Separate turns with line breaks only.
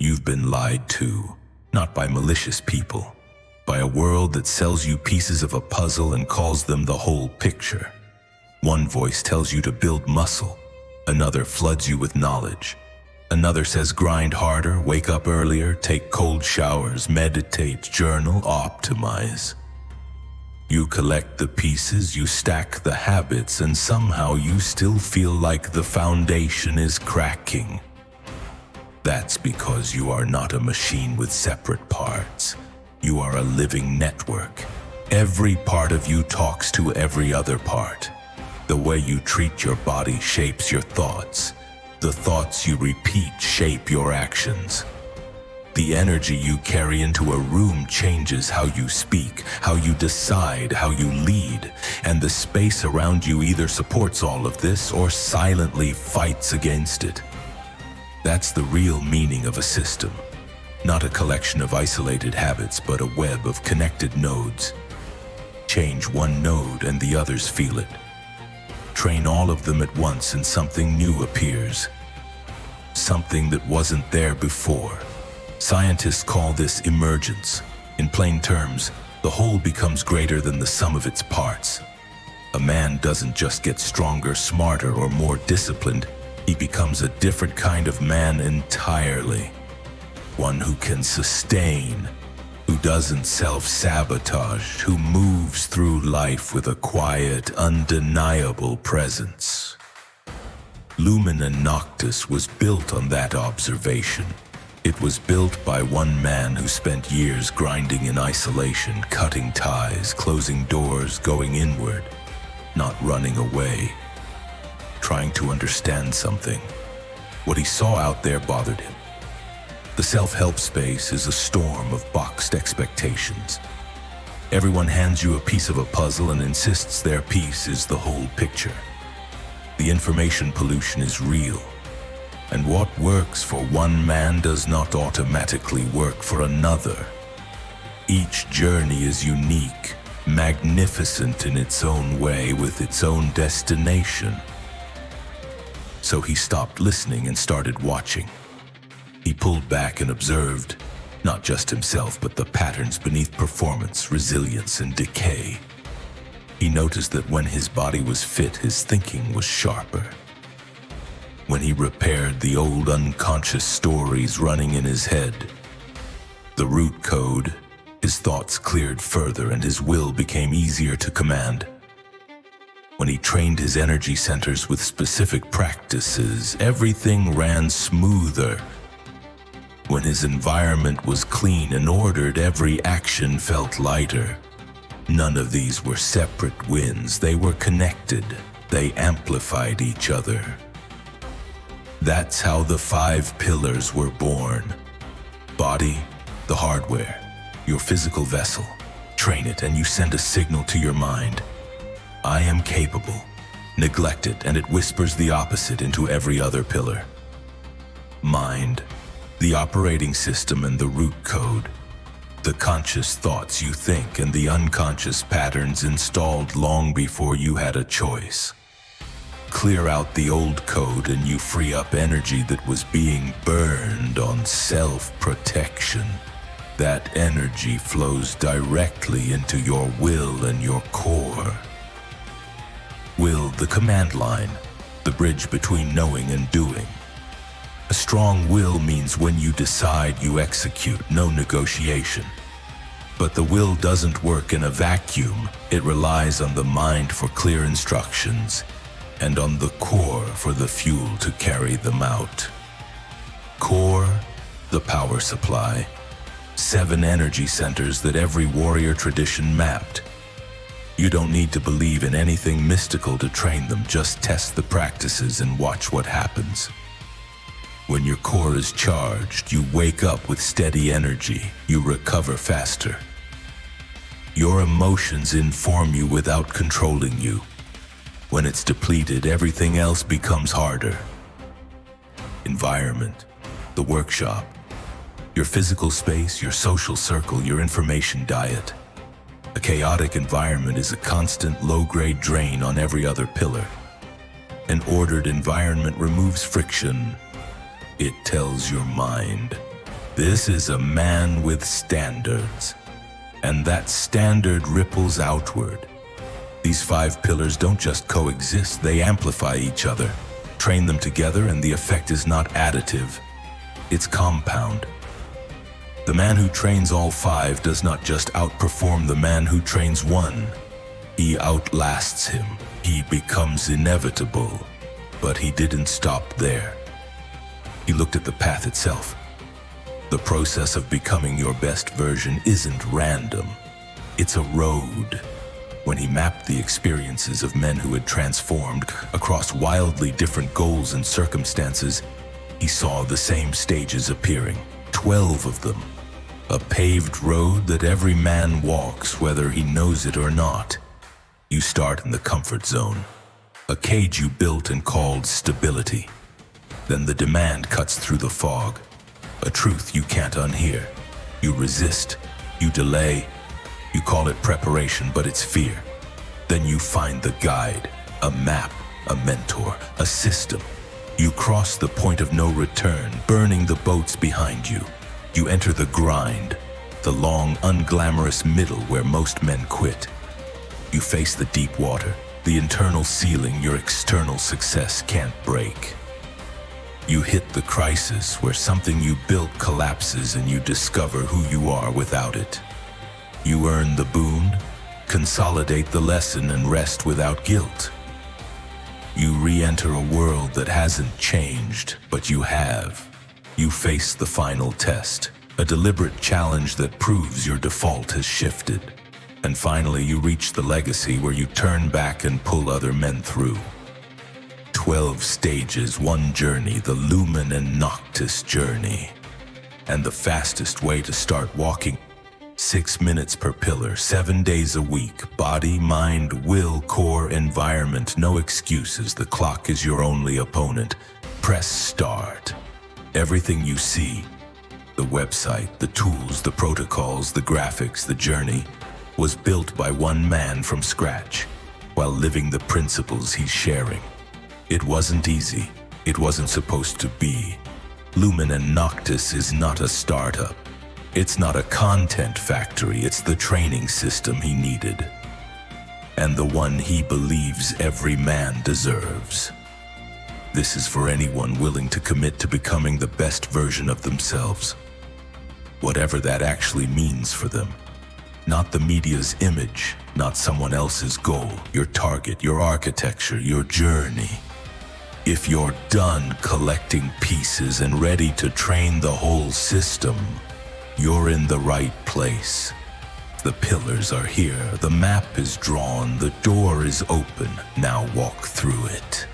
You've been lied to, not by malicious people, by a world that sells you pieces of a puzzle and calls them the whole picture. One voice tells you to build muscle, another floods you with knowledge. Another says grind harder, wake up earlier, take cold showers, meditate, journal, optimize. You collect the pieces, you stack the habits, and somehow you still feel like the foundation is cracking. That's because you are not a machine with separate parts. You are a living network. Every part of you talks to every other part. The way you treat your body shapes your thoughts. The thoughts you repeat shape your actions. The energy you carry into a room changes how you speak, how you decide, how you lead, and the space around you either supports all of this or silently fights against it. That's the real meaning of a system. Not a collection of isolated habits, but a web of connected nodes. Change one node and the others feel it. Train all of them at once and something new appears. Something that wasn't there before. Scientists call this emergence. In plain terms, the whole becomes greater than the sum of its parts. A man doesn't just get stronger, smarter, or more disciplined. He becomes a different kind of man entirely. One who can sustain, who doesn't self-sabotage, who moves through life with a quiet, undeniable presence. Lumenandnoctis was built on that observation. It was built by one man who spent years grinding in isolation, cutting ties, closing doors, going inward, not running away, trying to understand something. What he saw out there bothered him. The self-help space is a storm of boxed expectations. Everyone hands you a piece of a puzzle and insists their piece is the whole picture. The information pollution is real, and what works for one man does not automatically work for another. Each journey is unique, magnificent in its own way, with its own destination. So he stopped listening and started watching. He pulled back and observed, not just himself, but the patterns beneath performance, resilience, and decay. He noticed that when his body was fit, his thinking was sharper. When he repaired the old unconscious stories running in his head, the root code, his thoughts cleared further and his will became easier to command. When he trained his energy centers with specific practices, everything ran smoother. When his environment was clean and ordered, every action felt lighter. None of these were separate wins. They were connected. They amplified each other. That's how the 5 pillars were born. Body, the hardware, your physical vessel. Train it and you send a signal to your mind. I am capable. Neglect it and it whispers the opposite into every other pillar. Mind, the operating system and the root code. The conscious thoughts you think and the unconscious patterns installed long before you had a choice. Clear out the old code and you free up energy that was being burned on self-protection. That energy flows directly into your will and your core. Will, the command line, the bridge between knowing and doing. A strong will means when you decide, you execute, no negotiation. But the will doesn't work in a vacuum. It relies on the mind for clear instructions and on the core for the fuel to carry them out. Core, the power supply. 7 energy centers that every warrior tradition mapped. You don't need to believe in anything mystical to train them. Just test the practices and watch what happens. When your core is charged, you wake up with steady energy. You recover faster. Your emotions inform you without controlling you. When it's depleted, everything else becomes harder. Environment, the workshop, your physical space, your social circle, your information diet. A chaotic environment is a constant low-grade drain on every other pillar. An ordered environment removes friction. It tells your mind, This is a man with standards, and that standard ripples outward. These 5 pillars don't just coexist, they amplify each other. Train them together and the effect is not additive, it's compound. The man who trains all 5 does not just outperform the man who trains 1. He outlasts him. He becomes inevitable. But he didn't stop there. He looked at the path itself. The process of becoming your best version isn't random. It's a road. When he mapped the experiences of men who had transformed across wildly different goals and circumstances, he saw the same stages appearing, 12 of them. A paved road that every man walks whether he knows it or not. You start in the comfort zone, a cage you built and called stability. Then the demand cuts through the fog, a truth you can't unhear. You resist, you delay, you call it preparation, but it's fear. Then you find the guide, a map, a mentor, a system. You cross the point of no return, burning the boats behind you. You enter the grind, the long, unglamorous middle where most men quit. You face the deep water, the internal ceiling your external success can't break. You hit the crisis where something you built collapses and you discover who you are without it. You earn the boon, consolidate the lesson, and rest without guilt. You re-enter a world that hasn't changed, but you have. You face the final test, a deliberate challenge that proves your default has shifted. And finally, you reach the legacy where you turn back and pull other men through. 12 stages, one journey, the lumenandnoctis journey. And the fastest way to start walking, 6 minutes per pillar, 7 days a week, body, mind, will, core, environment, no excuses. The clock is your only opponent. Press start. Everything you see, the website, the tools, the protocols, the graphics, the journey, was built by one man from scratch, while living the principles he's sharing. It wasn't easy. It wasn't supposed to be. Lumenandnoctis is not a startup. It's not a content factory. It's the training system he needed, and the one he believes every man deserves. This is for anyone willing to commit to becoming the best version of themselves, whatever that actually means for them. Not the media's image, not someone else's goal, your target, your architecture, your journey. If you're done collecting pieces and ready to train the whole system, you're in the right place. The pillars are here, the map is drawn, the door is open. Now walk through it.